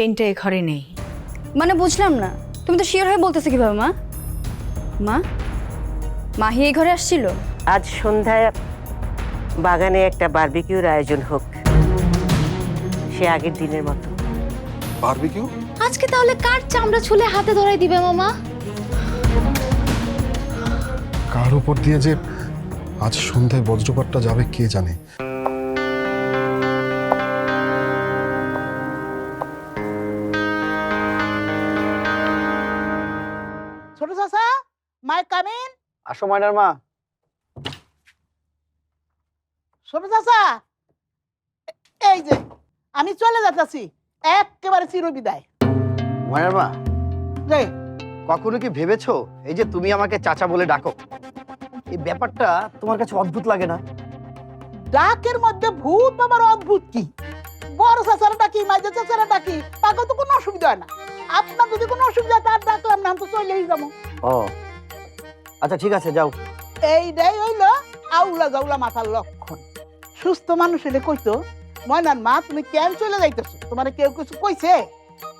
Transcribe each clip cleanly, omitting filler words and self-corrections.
চেইনটা এ ঘরে নেই। মানে বুঝলাম না, তুমি তো শিওর হয়ে বলতেছো কিভাবে মা? মা, মাহি এই ঘরে আসছিল? আজ সন্ধ্যায় বাগানে একটা বারবিকিউর আয়োজন হোক, সে আগের দিনের মতো। বারবিকিউ? আজকে তাহলে কার চামড়া ছুলে হাতে ধরাই দিবে মামা? কার উপর দিয়ে যে আজ সন্ধ্যায় বজ্রপাতটা যাবে কে জানে। ছোট চাচা, মাই কামিন। আসো ময়নার মা। ছোট চাচা, এই যে আমি চলে যাচ্ছি, একেবারে চিরবিদায়। ময়নার মা, রে, কখনো কি ভেবেছো এই যে তুমি আমাকে চাচা বলে ডাকো, এই ব্যাপারটা তোমার কাছে অদ্ভুত লাগে না? ডাকের মধ্যে ভূত বাবার অদ্ভুত কি? বড় চাচারা ডাকি, মাঝে চাচারা ডাকি, তাকে তো কোনো অসুবিধা হয় না। আপনার যদি কোনো অসুবিধা হয় তার ডাকলাম না, আমি তো চলেই যাবো। ও আচ্ছা ঠিক আছে, যাও। এইটাই হইলো আউলা জাউলা মাথার লক্ষণ। সুস্থ মানুষ এলে কইতো, ময়নার মা তুমি কেন চলে যাইতেছো, তোমার কেউ কিছু কইছে?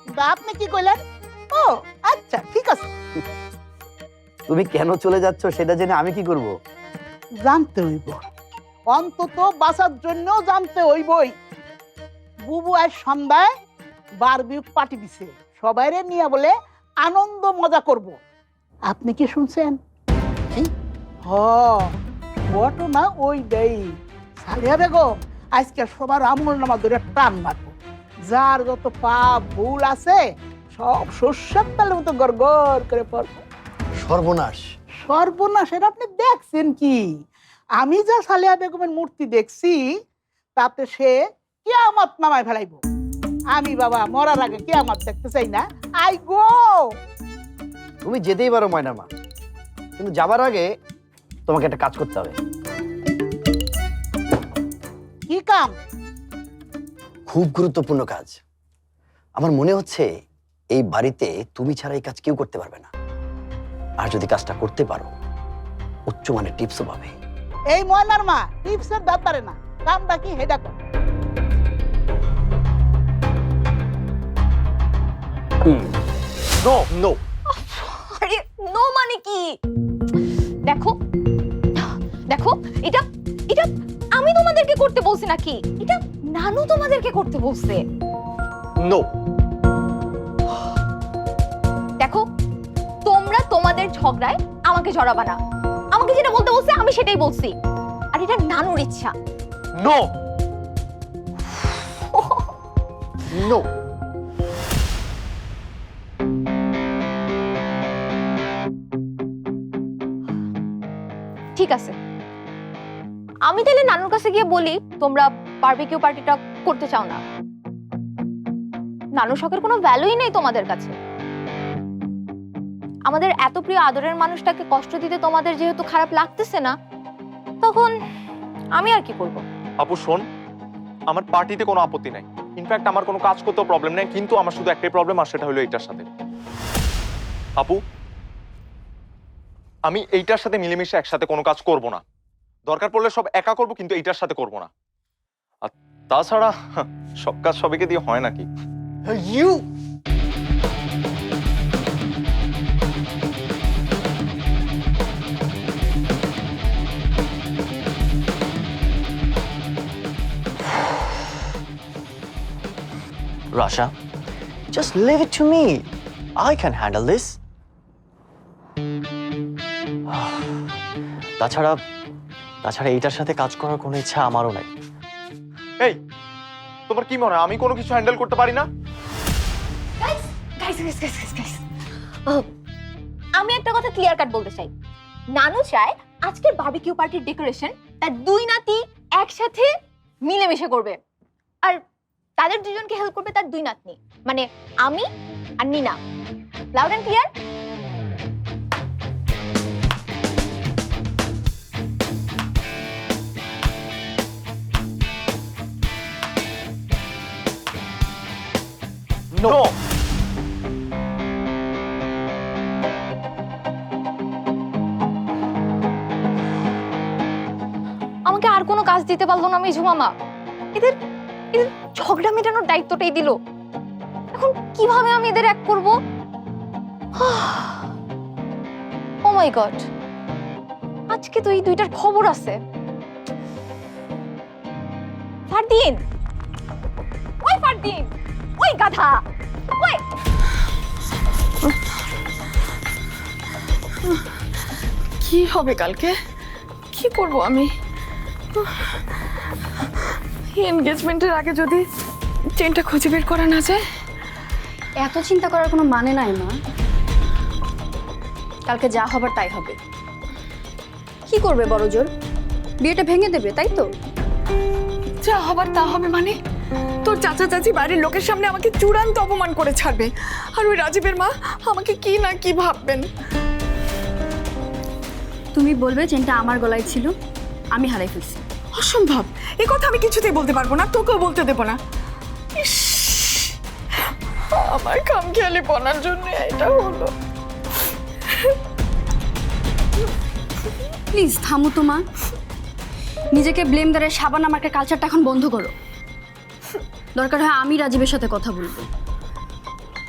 কিন্তু আপনি কি কইলেন? ও আচ্ছা ঠিক আছে। তুমি কেন চলে যাচ্ছ সেটা জেনে আমি কি করব? জানতে হইব, অন্তত বাঁচার জন্য জানতে হইবই। বুবু আজ সন্ধ্যায় বারবিকিউ পার্টি দিছে, সবাইরে নিয়ে বলে আনন্দ মজা করব। আপনি কি শুনছেন? হ, ঘটনা ওই দেই। সালিয়া বেগম আজকে সবার আমল নামা ধরে টান মারবো। যার যত পাপ ভুল আছে সব শস্যের তালের মতো গড়গড় করে পড়বো। সর্বনাশ! সর্বনাশের আপনি দেখছেন কি? আমি যা সালিয়া বেগমের মূর্তি দেখছি তাতে সে কিয়ামত নামায় ফেলাইব। আমি বাবা মরার আগে কিয়ামত দেখতে চাই না। I go. তুমি যেতেই পারো ময়নার মা, কিন্তু যাবার আগে তোমাকে একটা কাজ করতে হবে। কি কাম? খুব গুরুত্বপূর্ণ কাজ। আমার মনে হচ্ছে এই বাড়িতে তুমি ছাড়া এই কাজ কেউ করতে পারবে না। আর যদি কাজটা করতে পারো, উচ্চমানের টিপসও পাবে। এই ময়নার মা টিপসের ব্যাপারে না, কামটা কি হেডা কর। No no. আরে নো মানে কি? দেখো দেখো, এটা এটা আমি তোমাদেরকে করতে বলছি নাকি? এটা নানু তোমাদেরকে করতে বলছে। নো। দেখো, তোমরা তোমাদের ঝগড়ায় আমাকে জড়াবা না। আমাকে যেটা বলতে বলছে আমি সেটাই বলছি, আর এটা নানুর ইচ্ছা। No no. ঠিক আছে, আমি তাহলে নানুর কাছে গিয়ে বলি তোমরা বারবিকিউ পার্টিটা করতে চাও না। নানু শখের কোনো ভ্যালুই নেই তোমাদের কাছে। আমাদের এত প্রিয় আদরের মানুষটাকে কষ্ট দিতে তোমাদের যেহেতু খারাপ লাগতেছে না, তখন আমি আর কি করব? আপু শোন, আমার পার্টিতে কোনো আপত্তি নাই, ইনফ্যাক্ট আমার কোনো কাজ করতেও প্রবলেম নেই, কিন্তু আমার শুধু একটাই প্রবলেম, আর সেটা হলো এইটার সাথে। আপু, আমি এইটার সাথে মিলেমিশে একসাথে কোনো কাজ করব না। দরকার পড়লে সব একা করব, কিন্তু এইটার সাথে করব না। আর তাছাড়া সব কাজ সবাইকে দিয়ে হয় নাকি? You Rasha, just leave it to me. I can handle this. তাছাড়া এইটার সাথে কাজ করার কোনো ইচ্ছা আমারও নাই। এই, তোমার কি মনে হয় আমি কোনো কিছু হ্যান্ডেল করতে পারি না? আমি একটা কথা ক্লিয়ার কাট বলতে চাই। নানু চায় আজকের বারবিকিউ পার্টির ডেকোরেশন তার দুই নাতি একসাথে মিলেমিশে করবে, আর তাদের দুজনকে হেল্প করবে তার দুই নাতনি, মানে আমি আর Nina. Loud and clear? No. আমাকে আর কোনো কাজ দিতে পারলো না মিঝু মামা। এদের ঝগড়া মেটানোর দায়িত্বটাই দিল। এখন কিভাবে আমি এদের এক করব? ও মাই গড, আজকে তো এই দুইটার খবর আছে। ফারদিন, ওই ফারদিন, ওই গাধা, ওই কি হবে কালকে? কি করব আমি? এনগেজমেন্টের আগে যদি চেনটা খুঁজে বের করা না যায়। এত চিন্তা করার কোনো মানে নাই মা, কালকে যা হবার তাই হবে। কি করবে বড় জোর? বিয়েটা ভেঙে দেবে, তাই তো? যা হবার তা হবে মানে? তোর চাচা চাচি বাড়ির লোকের সামনে আমাকে চূড়ান্ত অপমান করে ছাড়বে, আর ওই রাজীবের মা আমাকে কি না কি ভাববেন। তুমি বলবে চেনটা আমার গলায় ছিল, আমি হারাই ফেলছি। অসম্ভব, এ কথা আমি কিছুতেই বলতে পারবো না, তোকেও বলতে দেবো না। ইস, আমার খামখেয়ালি পনার জন্য এটা হলো। প্লিজ থামো তো মা, নিজেকে ব্লেম দেওয়ার সাবান আমাকে কালচারটা এখন বন্ধ করো। দরকার হয় আমি রাজীবের সাথে কথা বলবো,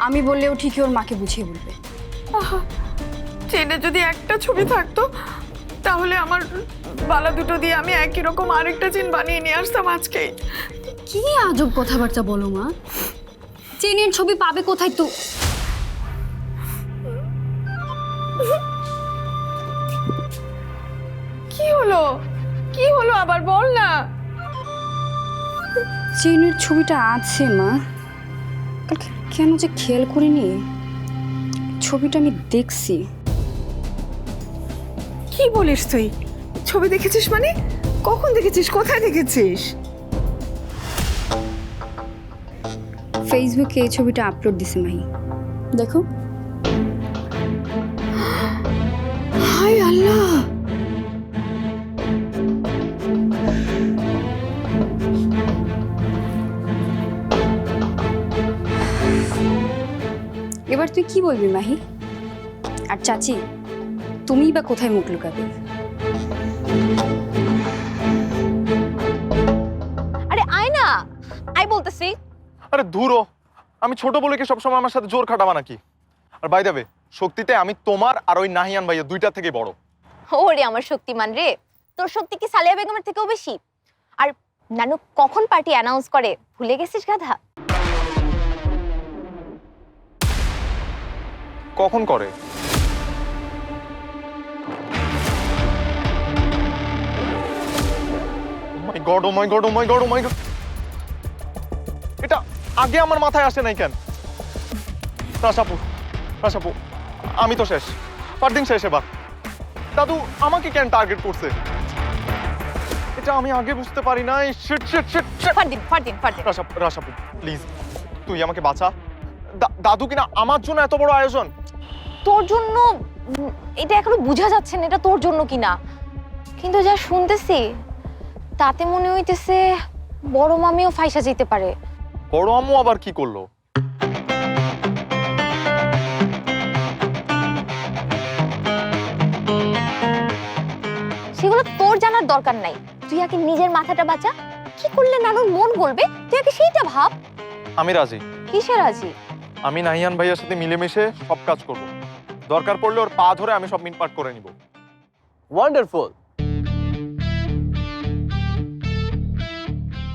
আমি বললেও ঠিকই ওর মাকে বুঝিয়ে বলবে। আহা, চেনে যদি একটা ছবি থাকতো তাহলে আমার বালা দুটো দিয়ে আমি একই রকম আরেকটা চেন বানিয়ে নিয়ে আসতাম আজকেই। কি আজব কথাবার্তা বলো মা, চেনের ছবি পাবে কোথায় তো? কি হলো, কি হলো আবার বল না। চেনের ছবিটা আছে মা, কালকে কেন যে খেয়াল করিনি, ছবিটা আমি দেখছি। কি বলিস তুই? ছবি দেখেছিস মানে? কখন দেখেছিস, কোথায় দেখেছিস? ফেসবুকে এই ছবিটা আপলোড দিছে মাহি, দেখো। হায় আল্লাহ, এবার তুই কি বলবি মাহি? আর চাচি, তুমি বা কোথায় মুখ লুকাবে? আরে আয় না, আয় বলতেছি। আরে ধুরো, আমি ছোট বলে কি সবসময় আমার সাথে জোর খাটাবা নাকি? আর বাই দ্য ওয়ে, শক্তিতে আমি তোমার আর ওই নাহিয়ান ভাইয়া দুইটা থেকে বড়। ওরে আমার শক্তিমান রে, তোর শক্তি কি সালেহা বেগমের থেকেও বেশি? আর নানু কখন পার্টি অ্যানাউন্স করে ভুলে গেছিস গাধা? কখন করে? মাই গড, ও মাই গড, ও মাই গড, ও মাই গড, এটা আগে আমার মাথায় আসে নাই কেন? রাশাপু, রাশাপু, আমি তো শেষ, ফারদিন শেষ এবার। দাদু আমাকে কেন টার্গেট করছে? এটা আমি আগে বুঝতে পারি নাই। Shit shit shit shit. Fardin, Fardin, Fardin. রাশাপু, রাশাপু প্লিজ তুই আমাকে বাঁচা। দাদু কিনা আমার জন্য এত বড় আয়োজন। তোর জন্য এটা এখনো বোঝা যাচ্ছে না এটা তোর জন্য কিনা, কিন্তু যা শুনতেছি তাতে মনে হইতেছে বড় মামিও ফাইসা যেতে পারে। বড় আম্মু আবার কি করলো? সেগুলো তোর জানার দরকার নাই, তুই আগে নিজের মাথাটা বাঁচা। কি করলে নানুর মন গলবে তুই আগে সেইটা ভাব। আমি রাজি। কিসে রাজি? আমি নাহিয়ান ভাইয়ার সাথে মিলেমিশে সব কাজ করব, দরকার পড়লে ওর পা ধরে আমি সব মিটপাট করে নিব। Wonderful.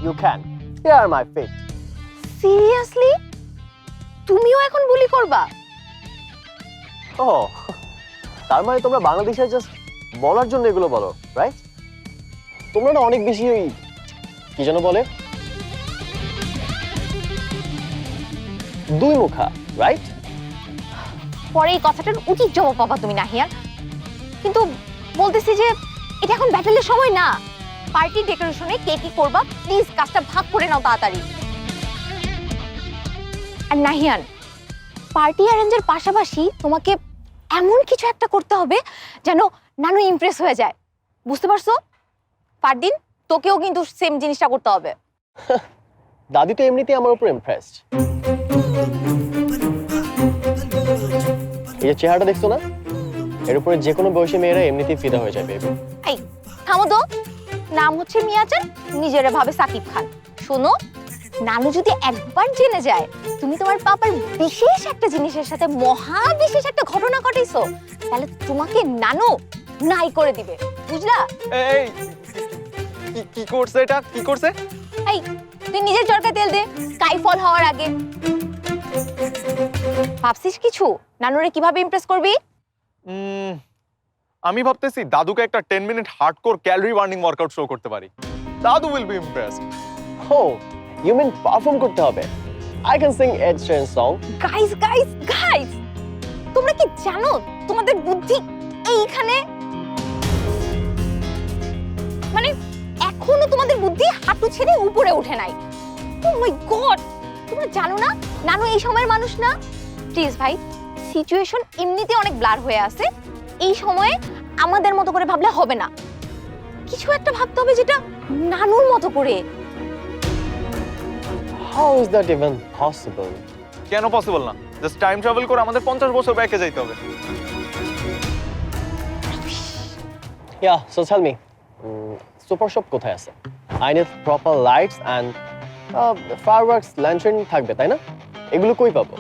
You can. Here are my feet. Seriously তুমিও এখন বুলি করবা? Oh, তার মানে তোমরা বাংলাদেশে জাস্ট বলার জন্য এগুলো বলো, রাইট? তোমরা না অনেক বেশি ওই কি যেন বলে দুই মুখা, রাইট? পরে এই কথাটার উচিত জবাব পাবা তুমি নাহিয়ান, কিন্তু বলতেছি যে এটা এখন ব্যাটেলের সময় না। পার্টি ডেকোরেশনে কে কি করবা প্লিজ কাজটা ভাগ করে নাও তাড়াতাড়ি। আর নাহিয়ান, পার্টি অ্যারেঞ্জের পাশাপাশি তোমাকে এমন কিছু একটা করতে হবে যেন নানু ইমপ্রেস হয়ে যায়, বুঝতে পারছো? ফারদিন, তোকেও কিন্তু সেম জিনিসটা করতে হবে। দাদি তো এমনিতেই আমার উপর ইমপ্রেসড। এই যে চেহারাটা দেখছো না, এর উপরে যে কোনো বয়সী মেয়েরা এমনিতেই ফিদা হয়ে যায় বেবি। এই থামো তো, নাম হচ্ছে মিয়াজান, নিজেরা ভাবে সাকিব খান। শোনো, নানু যদি একবার জেনে যায় তুমি তোমার পাপার বিশেষ একটা জিনিসের সাথে মহা বিশেষ একটা ঘটনা ঘটাইছো, তাহলে তোমাকে নানু নাই করে দিবে, বুঝলা? এই কি করছে এটা, কি করছে? এই তুই নিজের চরকায় তেল দে স্কাইফল হওয়ার আগে। ভাবছিস কিছু নানুরে কিভাবে ইমপ্রেস করবি? আমি ভাবতেছি দাদুকে একটা 10 minute hardcore calorie burning workout show করতে পারি। দাদু will be impressed. Oh you mean perform করতে হবে? I can sing Ed Sheeran song. Guys guys guys, তোমরা কি জানো তোমাদের বুদ্ধি এইখানে? মানে এখনো তোমাদের বুদ্ধি হাঁটু ছেড়ে উপরে উঠে নাই। ও মাই গড, তোমরা জানো না নানু এই সময়ের মানুষ না? প্লিজ ভাই, সিচুয়েশন এমনিতে অনেক ব্লার হয়ে আছে, এই সময়ে আমাদের মতো করে ভাবলে হবে না, কিছু একটা ভাবতে হবে যেটা নানুর মতো করে। How is that even possible? কেন পসিবল না? জাস্ট টাইম ট্রাভেল করে আমাদের 50 বছর ব্যাকে যাইতে হবে। Yeah, so tell me, super shop কোথায় আছে? I need proper lights and fireworks, lantern থাকবে, তাই না? এগুলো কই পাবো?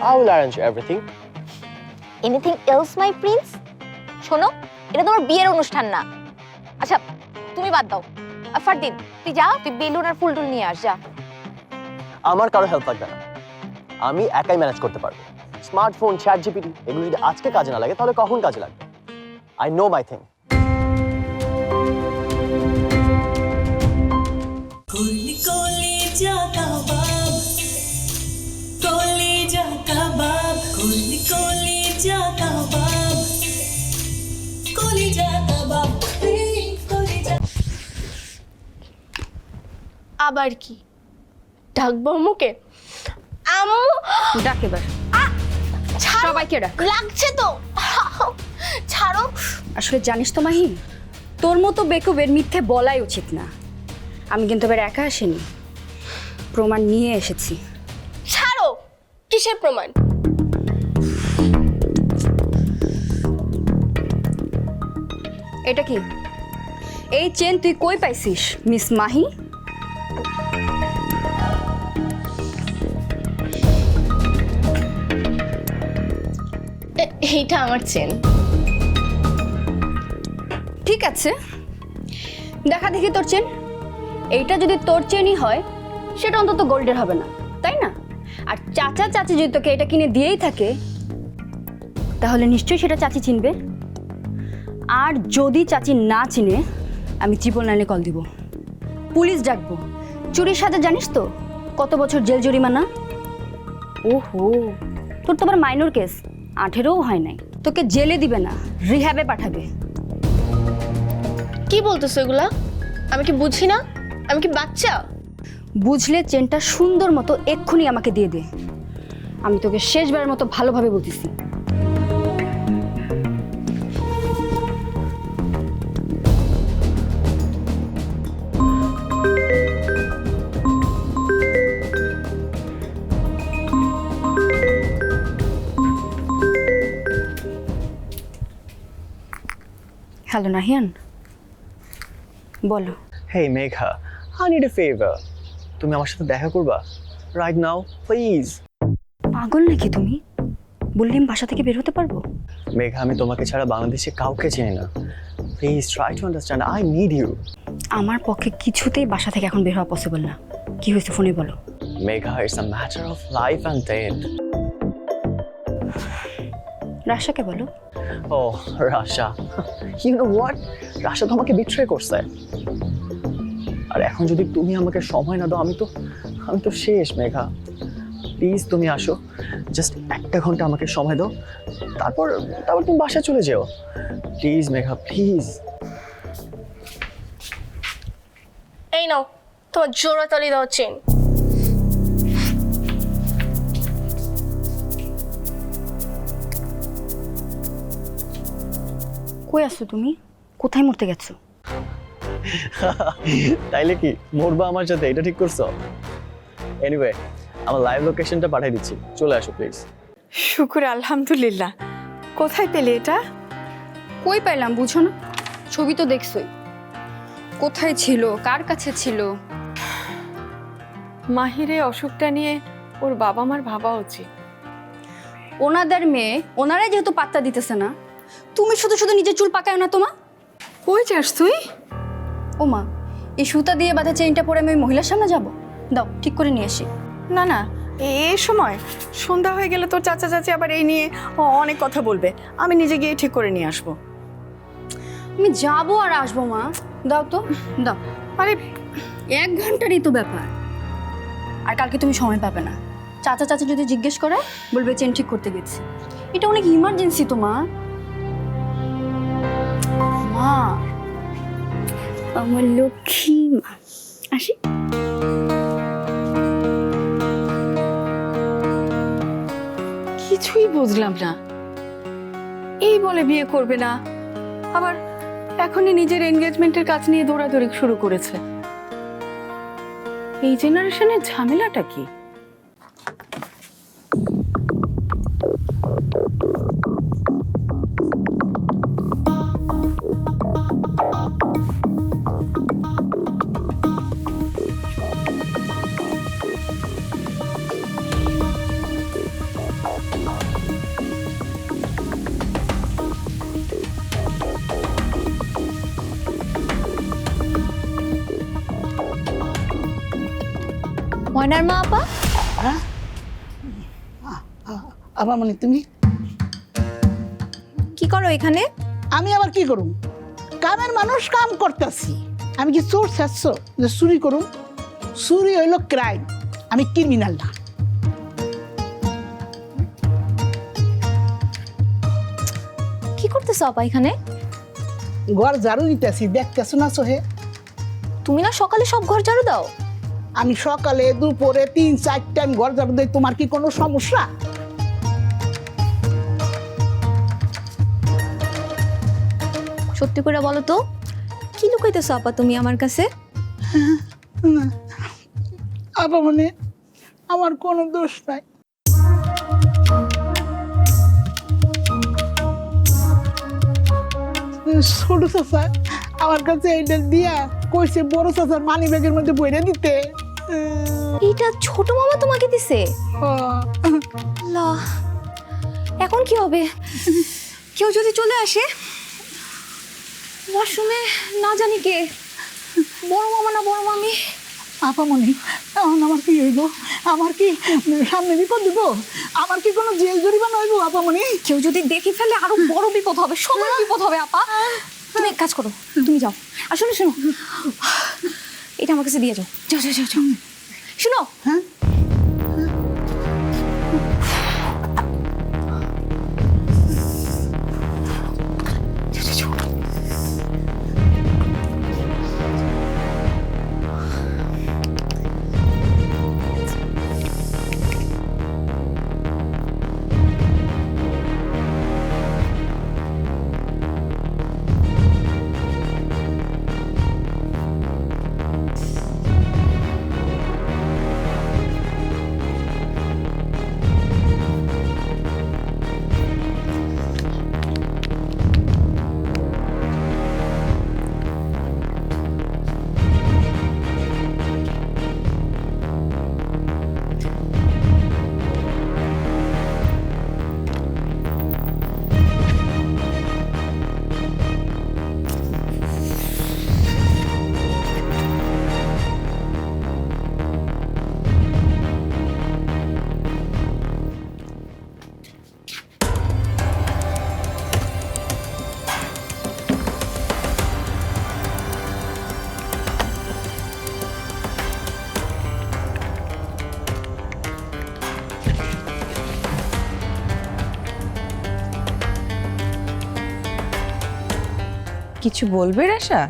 I will arrange everything. Anything else my Prince? শোনো, এটা তোমার বিয়ের অনুষ্ঠান না। আচ্ছা তুমি বাদ দাও, ফারদিন তুই যা, তুই বেলুন আর ফুলটুল নিয়ে আস, যা। আমার কারো হেল্প লাগবে না, আমি একাই ম্যানেজ করতে পারবো। স্মার্টফোন, চ্যাট জিপিটি এগুলো যদি আজকে কাজে না লাগে তাহলে কখন কাজে লাগবে? I know my thing. কলিজা কাবাব, কলিজা কাবাব, কলিজা কাবাব, কলিজা কাবাব, কলিজা। আবার কি ডাকবো আম্মুকে? আম্মু ডাক এবার, সবাইকে ডাক। লাগছে তো, ছাড়ো। আসলে জানিস তো মাহি, তোর মতো বেকুবের মিথ্যে বলাই উচিত না। আমি কিন্তু এবার একা আসিনি, প্রমাণ নিয়ে এসেছি। ছাড়ো, কিসের প্রমাণ? এটা কি? এই চেন তুই কই পাইছিস মিস মাহি? এইটা আমার চেন। ঠিক আছে, দেখা দেখি তোর চেন। এইটা যদি তোর চেনই হয় সেটা অন্তত গোল্ডের হবে না, তাই না? আর চাচা চাচি যদি তোকে এটা কিনে দিয়েই থাকে তাহলে নিশ্চয়ই সেটা চাচি চিনবে। আর যদি চাচি না চিনে, আমি ট্রিপল নাইনে কল দিব, পুলিশ ডাকবো। চুরির সাথে জানিস তো কত বছর জেল জরিমানা? ওহো, তোর তো আবার মাইনর কেস, 18ও হয় নাই। তোকে জেলে দিবে না, রিহ্যাবে পাঠাবে। কি বলতেছো এগুলা? আমি কি বুঝি না? আমি কি বাচ্চা? বুঝলে চেনটা সুন্দর মতো এক্ষুনি আমাকে দিয়ে দে। আমি তোকে শেষবারের মতো ভালোভাবে বলতেছি। হ্যালো নাহিয়ান, বলো। Hey Megha, I need a favor. তুমি আমার সাথে দেখা করবা রাইট নাও প্লিজ? পাগল নাকি তুমি? বললাম বাসা থেকে বের হতে পারবো? মেঘা, আমি তোমাকে ছাড়া বাংলাদেশে কাউকে চিনি না। Please try to understand, I need you. আমার পক্ষে কিছুতেই বাসা থেকে এখন বের হওয়া পসিবল না। কি হয়েছে ফোনে বলো। Megha, it's a matter of life and death. রাশাকে বলো। ও Rasha, you know what, Rasha তো আমাকে বিট্রে করছে। আর এখন যদি তুমি আমাকে সময় না দাও আমি তো শেষ। মেঘা প্লিজ তুমি আসো, জাস্ট 1 ঘন্টা আমাকে সময় দাও, তারপর তুমি বাসায় চলে যেও প্লিজ। মেঘা প্লিজ। এই নাও তোমার জোড়া তালি দেওয়া চেন। কই আছো তুমি? কোথায় মরতে গেছো? তাইলে কি মরবা আমার সাথে? এটা ঠিক করছো? এনিওয়ে, আমার লাইভ লোকেশনটা পাঠিয়ে দিচ্ছি, চলে আসো প্লিজ। শুকুর আলহামদুলিল্লাহ। কোথায় পেলে এটা? কই পাইলাম বুঝো না? ছবি তো দেখছোই। কোথায় ছিল, কার কাছে ছিল? মাহিরে অসুখটা নিয়ে ওর বাবা মার ভাবা উচিত। ওনাদের মেয়ে ওনারাই যেহেতু পাত্তা দিতেছে না, তুমি শুধু শুধু নিজের চুল পাকায় না তোমা। কই যাস তুই? ও মা, এই সুতা দিয়ে বাঁধা চেইনটা পরে আমি ওই মহিলার সামনে যাব? দাও ঠিক করে নিয়ে আসি। না না, এই সময় সন্ধ্যা হয়ে গেলে তোর চাচা চাচি আবার এই নিয়ে অনেক কথা বলবে। আমি নিজে গিয়ে ঠিক করে নিয়ে আসবো। আমি যাবো আর আসবো মা, দাও তো দাও। আরে 1 ঘন্টারই তো ব্যাপার, আর কালকে তুমি সময় পাবে না। চাচা চাচি যদি জিজ্ঞেস করে বলবে চেন ঠিক করতে গেছি। এটা অনেক ইমার্জেন্সি তো মা। মা, আমার লক্ষ্মী মা, আসি। কিছুই বুঝলাম না। এই বলে বিয়ে করবে না, আবার এখনই নিজের এনগেজমেন্টের কাজ নিয়ে দৌড়াদৌড়ি শুরু করেছে। এই জেনারেশনের ঝামেলাটা কি? ময়নার মা আপা, হ্যাঁ আবার মানে তুমি কি করো এখানে? আমি আবার কি করুম? কামের মানুষ কাম করতেছি। আমি কি চোর শেষ যে চুরি করুম? চুরি হইল ক্রাইম, আমি ক্রিমিনাল না। কি করতেছো আপা এখানে? ঘর ঝাড়ু দিতেছি, দেখতেছো না সোহে? তুমি না সকালে সব ঘর ঝাড়ু দাও? আমি সকালে দুপুরে 3-4 টাইম ঘর ঝাড়ু দেই। তোমার কি কোনো সমস্যা? সত্যি করে বলো তো, কি লুকাইতেছো আপা তুমি আমার কাছে? আবার মানে আমার কোনো দোষ নাই। ছোট চাচা আমার কাছে এইটা দিয়া কইছে বড় চাচার মানি ব্যাগের মধ্যে বইরে দিতে। এইটা ছোট মামা তোমাকে দিছে? লা, এখন কি হবে? কেউ যদি চলে আসে, ওয়াশরুমে না জানি কে, বড় মামা না বড় মামি। আপামনি, এখন আমার কি হইব? আমার কি সামনে বিপদ দিব? আমার কি কোনো জেল জরিমানা হইব আপামনি? কেউ যদি দেখে ফেলে আরো বড় বিপদ হবে, সবার বিপদ হবে আপা। তুমি এক কাজ করো, তুমি যাও। আর শোনো শোনো, এটা আমার কাছে দিয়ে যাও। যাও যাও যাও যাও। শোনো, হ্যাঁ কিছু বলবে রাশা?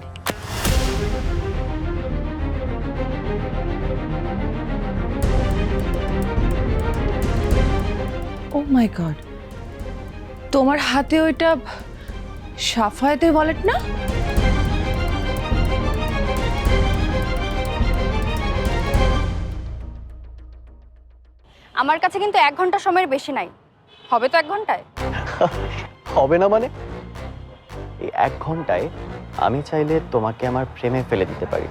ও মাই গড, তোমার হাতে ওইটা সাফায়েতের ওয়ালেট না? আমার কাছে কিন্তু 1 ঘন্টা সময়ের বেশি নাই। হবে তো 1 ঘন্টায়? হবে না মানে? এই 1 ঘন্টায় আমি চাইলে তোমাকে আমার প্রেমে ফেলে দিতে পারি।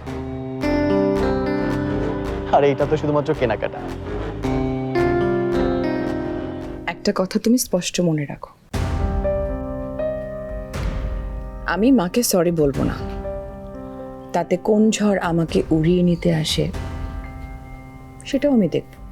আর এইটা তো শুধুমাত্র কেনাকাটা। একটা কথা তুমি স্পষ্ট মনে রাখো, আমি মাকে সরি বলবো না, তাতে কোন ঝড় আমাকে উড়িয়ে নিতে আসে সেটাও আমি দেখব।